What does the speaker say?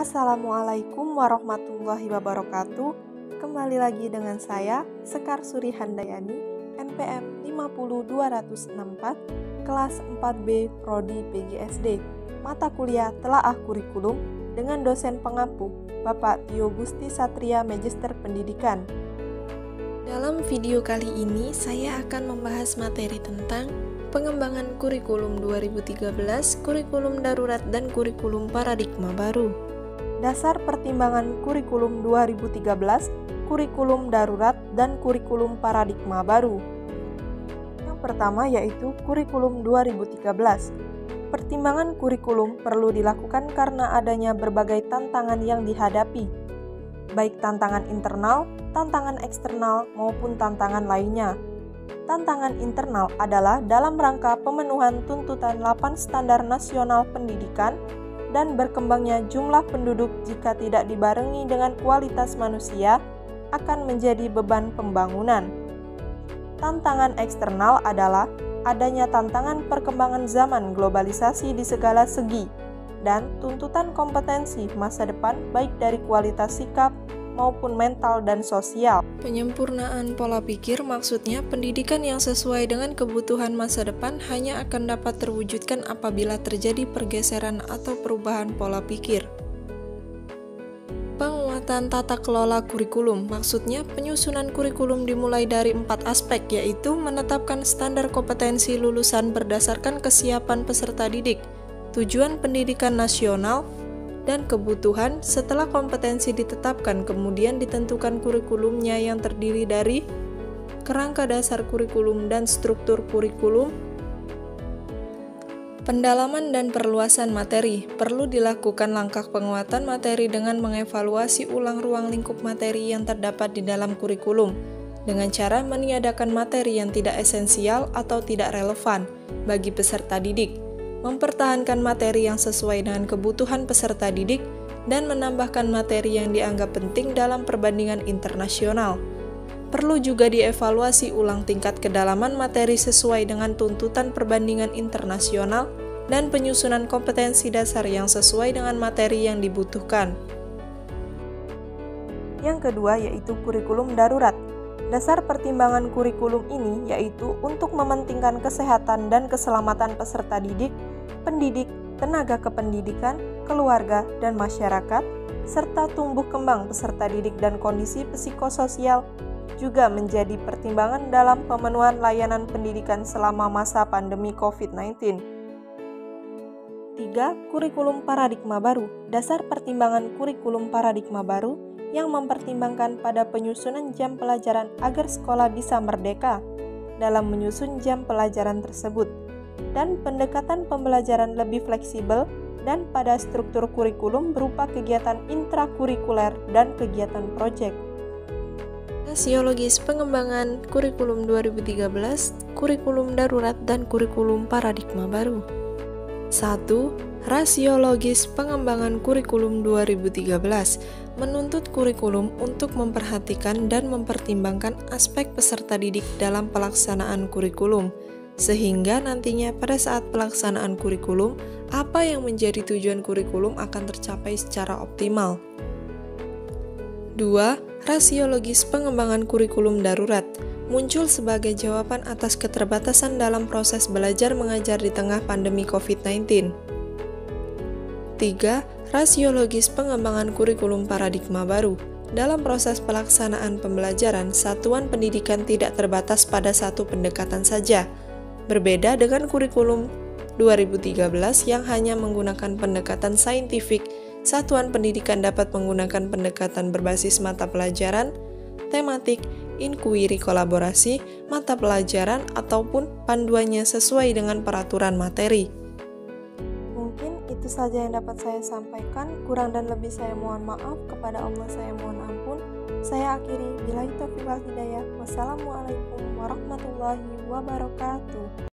Assalamualaikum warahmatullahi wabarakatuh. Kembali lagi dengan saya, Sekar Suri Handayani, NPM 50264, kelas 4B Prodi PGSD. Mata kuliah Telaah Kurikulum dengan dosen pengampu, Bapak Tio Gusti Satria, Magister Pendidikan. Dalam video kali ini, saya akan membahas materi tentang pengembangan kurikulum 2013, kurikulum darurat, dan kurikulum paradigma baru. Dasar pertimbangan kurikulum 2013, kurikulum darurat, dan kurikulum paradigma baru. Yang pertama yaitu kurikulum 2013. Pertimbangan kurikulum perlu dilakukan karena adanya berbagai tantangan yang dihadapi, baik tantangan internal, tantangan eksternal, maupun tantangan lainnya. Tantangan internal adalah dalam rangka pemenuhan tuntutan 8 standar nasional pendidikan dan berkembangnya jumlah penduduk jika tidak dibarengi dengan kualitas manusia akan menjadi beban pembangunan. Tantangan eksternal adalah adanya tantangan perkembangan zaman globalisasi di segala segi dan tuntutan kompetensi masa depan baik dari kualitas sikap maupun mental dan sosial. Penyempurnaan pola pikir maksudnya pendidikan yang sesuai dengan kebutuhan masa depan hanya akan dapat terwujudkan apabila terjadi pergeseran atau perubahan pola pikir. Penguatan tata kelola kurikulum maksudnya penyusunan kurikulum dimulai dari 4 aspek, yaitu menetapkan standar kompetensi lulusan berdasarkan kesiapan peserta didik, tujuan pendidikan nasional, dan kebutuhan. Setelah kompetensi ditetapkan, kemudian ditentukan kurikulumnya yang terdiri dari kerangka dasar kurikulum dan struktur kurikulum. Pendalaman dan perluasan materi. Perlu dilakukan langkah penguatan materi dengan mengevaluasi ulang ruang lingkup materi yang terdapat di dalam kurikulum, dengan cara meniadakan materi yang tidak esensial atau tidak relevan bagi peserta didik, mempertahankan materi yang sesuai dengan kebutuhan peserta didik, dan menambahkan materi yang dianggap penting dalam perbandingan internasional. Perlu juga dievaluasi ulang tingkat kedalaman materi sesuai dengan tuntutan perbandingan internasional dan penyusunan kompetensi dasar yang sesuai dengan materi yang dibutuhkan. Yang kedua yaitu kurikulum darurat. Dasar pertimbangan kurikulum ini yaitu untuk mementingkan kesehatan dan keselamatan peserta didik, pendidik, tenaga kependidikan, keluarga, dan masyarakat, serta tumbuh kembang peserta didik dan kondisi psikososial, juga menjadi pertimbangan dalam pemenuhan layanan pendidikan selama masa pandemi COVID-19. 3. Kurikulum paradigma baru. Dasar pertimbangan kurikulum paradigma baru yang mempertimbangkan pada penyusunan jam pelajaran agar sekolah bisa merdeka dalam menyusun jam pelajaran tersebut, dan pendekatan pembelajaran lebih fleksibel dan pada struktur kurikulum berupa kegiatan intrakurikuler dan kegiatan proyek. Rasiologis pengembangan kurikulum 2013, kurikulum darurat, dan kurikulum paradigma baru. 1. Rasiologis pengembangan kurikulum 2013 menuntut kurikulum untuk memperhatikan dan mempertimbangkan aspek peserta didik dalam pelaksanaan kurikulum, sehingga nantinya pada saat pelaksanaan kurikulum, apa yang menjadi tujuan kurikulum akan tercapai secara optimal. 2. Rasiologis pengembangan kurikulum darurat muncul sebagai jawaban atas keterbatasan dalam proses belajar mengajar di tengah pandemi COVID-19. 3. Rasiologis pengembangan kurikulum paradigma baru. Dalam proses pelaksanaan pembelajaran, satuan pendidikan tidak terbatas pada satu pendekatan saja. Berbeda dengan kurikulum 2013 yang hanya menggunakan pendekatan saintifik, satuan pendidikan dapat menggunakan pendekatan berbasis mata pelajaran, tematik, inkuiri kolaborasi, mata pelajaran, ataupun panduannya sesuai dengan peraturan materi. Mungkin itu saja yang dapat saya sampaikan, kurang dan lebih saya mohon maaf, kepada Allah saya mohon ampun. Saya akhiri, billahi taufiq wal hidayah. Wassalamualaikum warahmatullahi wabarakatuh.